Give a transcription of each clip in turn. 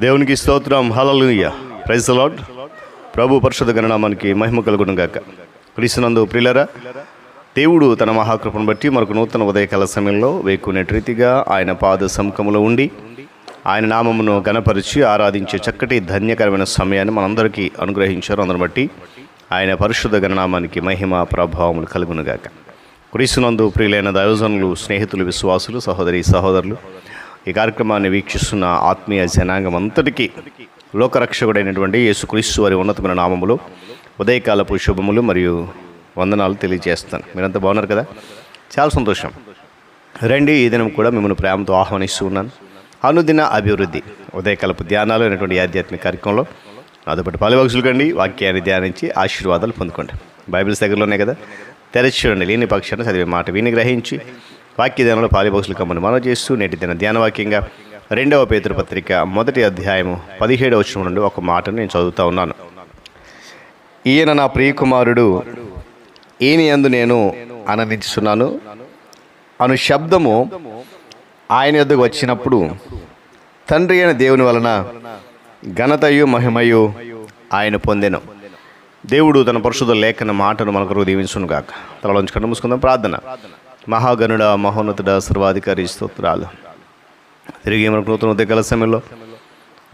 దేవునికి స్తోత్రం. Hallelujah. Praise the Lord. ప్రభు పరిశుద్ధ గణనామానికి మహిమ కలుగును గాక. క్రీస్తునందు ప్రియులారా, దేవుడు తన మహాకృపను బట్టి మనకు నూతన ఉదయకాల సమయంలో వేకునేటి రీతిగా ఆయన పాద సముఖంలో ఉండి ఆయన నామమును గణపరిచి ఆరాధించే చక్కటి ధన్యకరమైన సమయాన్ని మనందరికీ అనుగ్రహించారు. అందరిని బట్టి ఆయన పరిశుద్ధ గణనామానికి మహిమ ప్రభావములు కలుగును గాక. క్రీస్తునందు ప్రియులైన దైవజనులు, స్నేహితులు, విశ్వాసులు, సహోదరి సహోదరులు, ఈ కార్యక్రమాన్ని వీక్షిస్తున్న ఆత్మీయ జనాంగం అంతటికీ లోకరక్షకుడైనటువంటి యేసుక్రీస్తు వారి ఉన్నతమైన నామములో ఉదయకాలపు శుభములు మరియు వందనాలు తెలియజేస్తాను. మీరంతా బాగున్నారు కదా? చాలా సంతోషం. రండి, ఈ దినం కూడా మిమ్మల్ని ప్రేమతో ఆహ్వానిస్తూ ఉన్నాను. అనుదిన అభివృద్ధి ఉదయకాలపు ధ్యానాలు అనేటువంటి ఆధ్యాత్మిక కార్యక్రమంలో నాతో పాటు పాలుభాగస్తులు కండి. వాక్యాన్ని ధ్యానించి ఆశీర్వాదాలు పొందుకోండి. బైబిల్స్ దగ్గరలోనే కదా, తెరచి చూడండి. లేని పక్షాన్ని చదివే మాట విని గ్రహించి వాక్య ధ్యానంలో పాలుభాగస్తులు కమ్మని మనం చేస్తూ నేటి దిన ధ్యానవాక్యంగా 2వ పేతురు పత్రిక 1వ అధ్యాయము 17వ వచనం నుండి ఒక మాటను నేను చదువుతూ ఉన్నాను. ఈయన నా ప్రియకుమారుడు, ఈయన యందు నేను ఆనందించుతున్నాను అను శబ్దము ఆయన యొద్దకు వచ్చినప్పుడు తండ్రి అయిన దేవుని వలన ఘనతయు మహిమయు ఆయన పొందెను. దేవుడు తన పరిశుద్ధ లేఖన మాటను మనకు దీవించును గాక. తలలోంచి కన్ను మూసుకుందాం. ప్రార్థన. మహాగణుడ, మహోన్నతుడ, సర్వాధికారి, స్తోత్రాలు. తిరిగి మనకు నూతన ఉదయకాల సమయంలో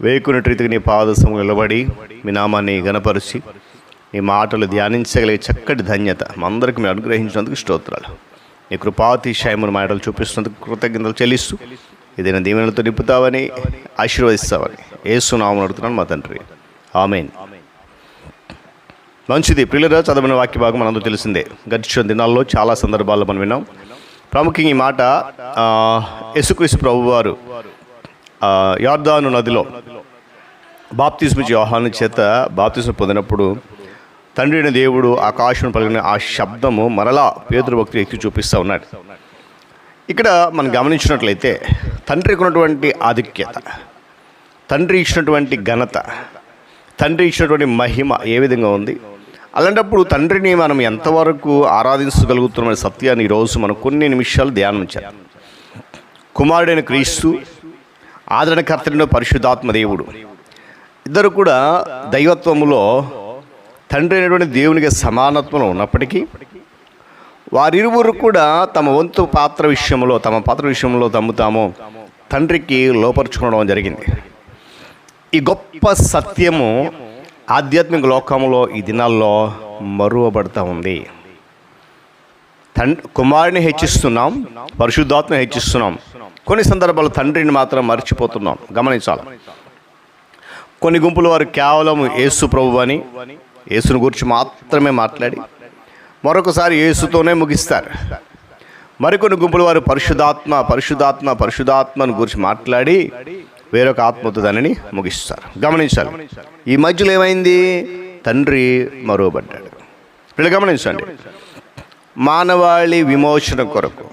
వేకునేటి రీతిగా నీ పాదసము నిలబడి మీ నామాన్ని గణపరిచి నీ మాటలు ధ్యానించగలిగే చక్కటి ధన్యత మా అందరికీ మీరు అనుగ్రహించినందుకు స్తోత్రాలు. నీ కృపాతిశయమును మాటలు చూపిస్తున్నందుకు కృతజ్ఞతలు చెల్లిస్తూ ఏదైనా దీవెనలతో నింపుతావని, ఆశీర్వదిస్తావని యేసు నామమున అడుగుతున్నాను మా తండ్రి. ఆమేన్. మంచిది ప్రియులరా, చదవని వాక్య భాగం మనందరూ తెలిసిందే. గడిచిన దినాల్లో చాలా సందర్భాల్లో మనం విన్నాం. ప్రాముఖ్యంగా ఈ మాట యేసుక్రీస్తు ప్రభువారు యొర్దాను నదిలో బాప్తిస్మ యోహాను చేత బాప్తిస్మ పొందినప్పుడు తండ్రి అయిన దేవుడు ఆకాశం పలికిన ఆ శబ్దము మరలా పేతురు భక్తులు ఎక్కి చూపిస్తూ ఉన్నాడు. ఇక్కడ మనం గమనించినట్లయితే తండ్రికి ఉన్నటువంటి ఆధిక్యత, తండ్రి ఇచ్చినటువంటి ఘనత, తండ్రి ఇచ్చినటువంటి మహిమ ఏ విధంగా ఉంది. అలాంటప్పుడు తండ్రిని మనం ఎంతవరకు ఆరాధించగలుగుతున్న సత్యాన్ని ఈరోజు మనం కొన్ని నిమిషాలు ధ్యానం చేయాలి. కుమారుడైన క్రీస్తు, ఆదరణకర్తైన పరిశుద్ధాత్మ దేవుడు ఇద్దరు కూడా దైవత్వములో తండ్రి అయినటువంటి దేవునికి సమానత్వంలో ఉన్నప్పటికీ వారిరువురు కూడా తమ పాత్ర విషయంలో తాము తండ్రికి లోపరుచుకోవడం జరిగింది. ఈ గొప్ప సత్యము ఆధ్యాత్మిక లోకంలో ఈ దినాల్లో మరువబడుతూ ఉంది. కుమారుని హెచ్చిస్తున్నాం, పరిశుద్ధాత్మ హెచ్చిస్తున్నాం. కొన్ని సందర్భాల్లో తండ్రిని మాత్రం మర్చిపోతున్నాం. గమనించాలి. కొన్ని గుంపుల వారు కేవలం యేసు ప్రభు అని, యేసుని గురించి మాత్రమే మాట్లాడి మరొకసారి యేసుతోనే ముగిస్తారు. మరికొన్ని గుంపుల వారు పరిశుద్ధాత్మను గురించి మాట్లాడి వేరొక ఆత్మతో దానిని ముగిస్తారు. గమనించాలి. ఈ మధ్యలో ఏమైంది? తండ్రి మరువబడ్డాడు. వీళ్ళు గమనించండి. మానవాళి విమోచన కొరకు,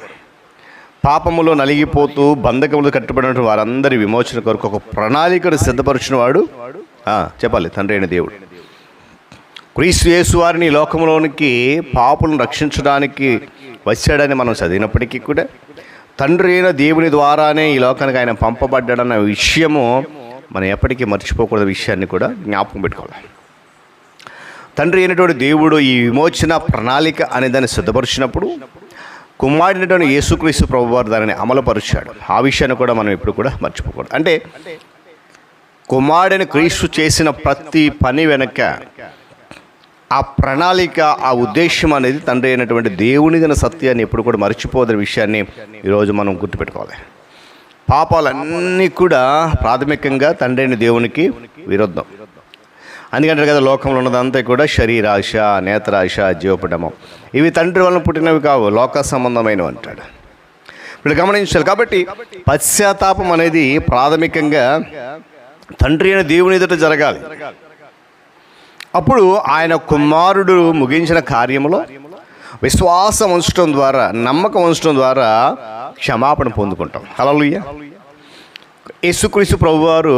పాపములో నలిగిపోతూ బంధకములు కట్టుబడిన వారందరి విమోచన కొరకు ఒక ప్రణాళికను సిద్ధపరిచిన వాడు చెప్పాలి తండ్రి అయిన దేవుడు. క్రీస్తు యేసు వారిని లోకంలోనికి పాపులను రక్షించడానికి వచ్చాడని మనం చదివినప్పటికీ కూడా తండ్రి అయిన దేవుని ద్వారానే ఈ లోకానికి ఆయన పంపబడ్డాడన్న విషయము మనం ఎప్పటికీ మర్చిపోకూడదు. విషయాన్ని కూడా జ్ఞాపకం పెట్టుకోవాలి. తండ్రి అయినటువంటి దేవుడు ఈ విమోచన ప్రణాళిక అనే దాన్ని సిద్ధపరిచినప్పుడు కుమారుడైనటువంటి యేసుక్రీస్తు ప్రభువారు దానిని అమలుపరిచాడు. ఆ విషయాన్ని కూడా మనం ఎప్పుడు కూడా మర్చిపోకూడదు. అంటే కుమారుడైన క్రీస్తు చేసిన ప్రతి పని వెనక ఆ ప్రణాళిక, ఆ ఉద్దేశం అనేది తండ్రి అయినటువంటి దేవుని గల సత్యాన్ని ఎప్పుడు కూడా మర్చిపోదన్న విషయాన్ని ఈరోజు మనం గుర్తుపెట్టుకోవాలి. పాపాలన్నీ కూడా ప్రాథమికంగా తండ్రి అయిన దేవునికి విరుద్ధం. అందుకంటే కదా లోకంలో ఉన్నదంతా కూడా శరీరాశ, నేత్రాశ, జీవపడమం, ఇవి తండ్రి వలన పుట్టినవి కావు, లోక సంబంధమైనవి అంటాడు. ఇప్పుడు గమనించాలి. కాబట్టి పశ్చాత్తాపం అనేది ప్రాథమికంగా తండ్రి అయిన దేవుని ఎదుట జరగాలి. అప్పుడు ఆయన కుమారుడు ముగించిన కార్యములో విశ్వాసం ఉంచడం ద్వారా, నమ్మకం ఉంచడం ద్వారా క్షమాపణ పొందుకుంటాం. హల్లెలూయా. యేసుక్రీస్తు ప్రభువారు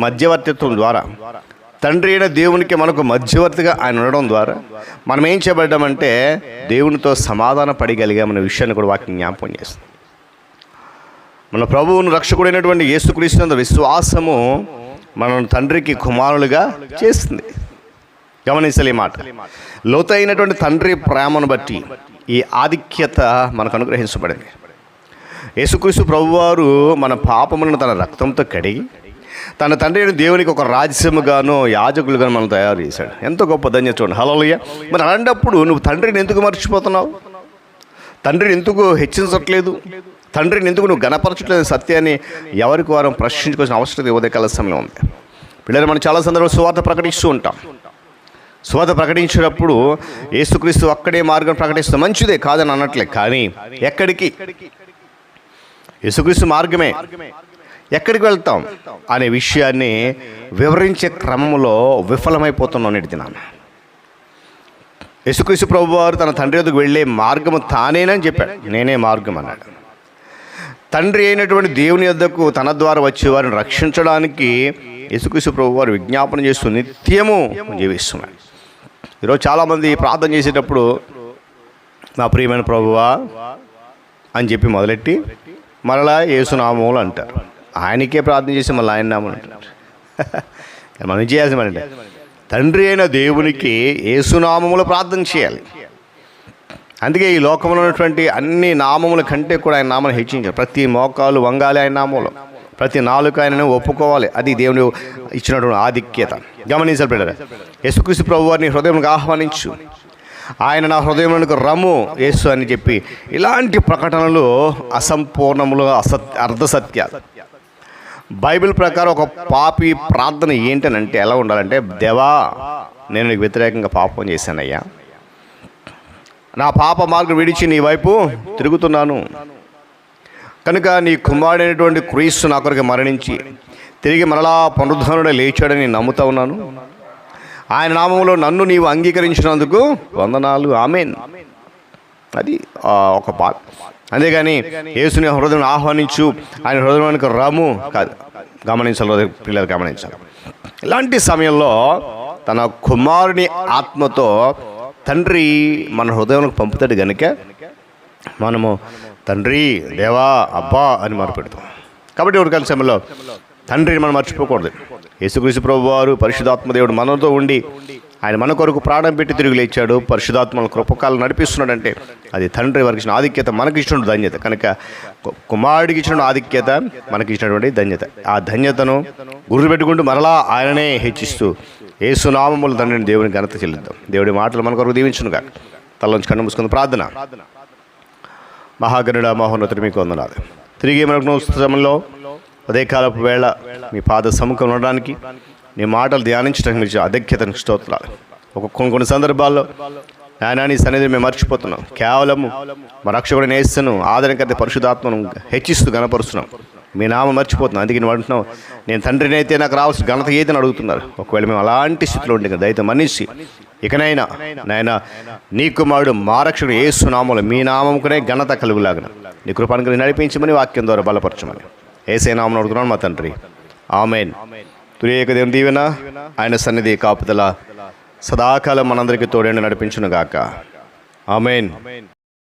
మధ్యవర్తిత్వం ద్వారా తండ్రి అయిన దేవునికి మనకు మధ్యవర్తిగా ఆయన ఉండడం ద్వారా మనం ఏం చేయబడ్డామంటే దేవునితో సమాధాన పడగలిగామనే విషయాన్ని కూడా వాక్యం జ్ఞాపకం చేస్తుంది. మన ప్రభువును రక్షకుడైనటువంటి యేసుక్రీస్తునందు విశ్వాసము మనం తండ్రికి కుమారులుగా చేస్తుంది. గమనించాలి ఈ మాట. లోతైనటువంటి తండ్రి ప్రేమను బట్టి ఈ ఆధిక్యత మనకు అనుగ్రహించబడింది. యేసుక్రీస్తు ప్రభువారు మన పాపములను తన రక్తంతో కడిగి తన తండ్రి అయిన దేవునికి ఒక రాజ్యముగాను యాజకులుగాను మనం తయారు చేశాడు. ఎంతో గొప్ప ధన్యత చూడండి. హల్లెలూయా. మరి అలాంటప్పుడు నువ్వు తండ్రిని ఎందుకు మర్చిపోతున్నావు? తండ్రిని ఎందుకు హెచ్చించట్లేదు? తండ్రిని ఎందుకు నువ్వు గణపరచట్లేదు? సత్యాన్ని ఎవరికి వారం ప్రశ్నించుకోవాల్సిన అవసరం ఉదయకాల సమయంలో ఉంది. పిల్లలు మనం చాలా సందర్భంలో సువార్త ప్రకటిస్తూ ఉంటాం. సువార్త ప్రకటించినప్పుడు యేసుక్రీస్తు అక్కడే మార్గం ప్రకటిస్తే మంచిదే, కాదని అనట్లే. కానీ ఎక్కడికి? యేసుక్రీస్తు మార్గమే, ఎక్కడికి వెళ్తాం అనే విషయాన్ని వివరించే క్రమంలో విఫలమైపోతున్నాం నేటి దినాన. యేసుక్రీస్తు ప్రభువారు తన తండ్రి వద్దకు వెళ్ళే మార్గము తానేనని చెప్పాడు. నేనే మార్గం అన్నాడు. తండ్రి అయినటువంటి దేవుని వద్దకు తన ద్వారా వచ్చే వారిని రక్షించడానికి యేసుక్రీస్తు ప్రభువారు విజ్ఞాపన చేస్తూ నిత్యము జీవిస్తున్నాడు. ఈరోజు చాలామంది ప్రార్థన చేసేటప్పుడు నా ప్రియమైన ప్రభువా అని చెప్పి మొదలెట్టి మరలా యేసునామములు అంటారు. ఆయనకే ప్రార్థన చేసి మళ్ళీ ఆయన నామం అంటారు. మనం చేయాల్సిన అంటే తండ్రి అయిన దేవునికి యేసునామములు ప్రార్థన చేయాలి. అందుకే ఈ లోకంలో ఉన్నటువంటి అన్ని నామముల కంటే కూడా ఆయన నామను హెచ్చించారు. ప్రతి మోకాలు వంగాలి ఆయన నామంలో, ప్రతి నాలుక ఆయనను ఒప్పుకోవాలి. అది దేవుని ఇచ్చినటువంటి ఆధిక్యత. గమనించాలి బిడ్డలారా. యేసుక్రీస్తు ప్రభువారిని హృదయంలోకి ఆహ్వానించు, ఆయన నా హృదయంలోనికి రమ్ము యేసు అని చెప్పి ఇలాంటి ప్రకటనలు అసంపూర్ణములు, అర్ధసత్యాలు. బైబిల్ ప్రకారం ఒక పాపి ప్రార్థన ఏంటనంటే ఎలా ఉండాలంటే, దేవా నేను నీకు వ్యతిరేకంగా పాపం చేశానయ్యా, నా పాప మార్గం విడిచి నీ వైపు తిరుగుతున్నాను కనుక నీ కుమారుడైనటువంటి క్రీస్తు నా కొరకు మరణించి తిరిగి మరలా పునరుద్ధరణుడే లేచాడని నమ్ముతా ఉన్నాను. ఆయన నామంలో నన్ను నీవు అంగీకరించినందుకు వందనాలు, ఆమేన్. అది ఒక పాట. అంతేగాని యేసుని హృదయం ఆహ్వానించు, ఆయన హృదయానికి రాము కాదు. గమనించాలి పిల్లలు, గమనించాలి. ఇలాంటి సమయంలో తన కుమారుని ఆత్మతో తండ్రి మన హృదయంలోకి పంపుతాడు కనుక మనము తండ్రి, దేవా, అబ్బా అని మొరపెడతాం. కాబట్టి ఎవరికాల సమయంలో తండ్రిని మనం మర్చిపోకూడదు. యేసుక్రీస్తు ప్రభువారు పరిశుద్ధాత్మ దేవుడు మనతో ఉండి ఆయన మన కొరకు ప్రాణం పెట్టి తిరిగి లేచాడు. పరిశుద్ధాత్మల కృపకాలను నడిపిస్తున్నాడంటే అది తండ్రి వారికి ఇచ్చిన ఆధిక్యత, మనకి ఇచ్చినటువంటి ధన్యత. కనుక కుమారుడికి ఇచ్చిన ఆధిక్యత మనకి ఇచ్చినటువంటి ధన్యత. ఆ ధన్యతను గుర్తుపెట్టుకుంటూ మరలా ఆయననే హెచ్చిస్తూ యేసునామముల తండ్రిని దేవుని ఘనత చెల్లిద్దాం. దేవుడి మాటలు మన కొరకు దీవించునుగా. తలలోంచి కన్ను మూసుకుని ప్రార్థన. మహాగణుడ, మహోన్నతుడు మీకు వందనాలు. తిరిగి మనకు సమయంలో ఉదయకాలపు వేళ మీ పాద సముఖం ఉండడానికి, నీ మాటలు ధ్యానించడానికి మీరు అధక్యతను స్తోత్రాలు. కొన్ని సందర్భాల్లో ఆయన నీ సన్నిధిని మేము మర్చిపోతున్నాం. కేవలము మా రక్షకుడిని యేసును ఆదరణకర్త పరిశుద్ధాత్మను హెచ్చిస్తూ గణపరుస్తున్నాం. మీ నామం మర్చిపోతున్నాం. అందుకే నువ్వు అంటున్నావు, నేను తండ్రిని అయితే నాకు రావాల్సిన ఘనత ఏదని అడుగుతున్నారు. ఒకవేళ మేము అలాంటి స్థితిలో ఉండే దయతో మన్నించి ఇకనైనా నాయన నీ కుమారుడు మా రక్షకుడు యేసు నామములో మీ నామముకునే ఘనత కలుగులాగన నీ కృపాను నడిపించమని వాక్యం ద్వారా బలపరచమని యేసే నామమున అడుగుతున్నాను మా తండ్రి, ఆమేన్. తురియక దేవుని దీవెన, ఆయన సన్నిధి కాపుదల సదాకాలం మనందరికీ తోడేండి నడిపించును గాక. ఆమేన్.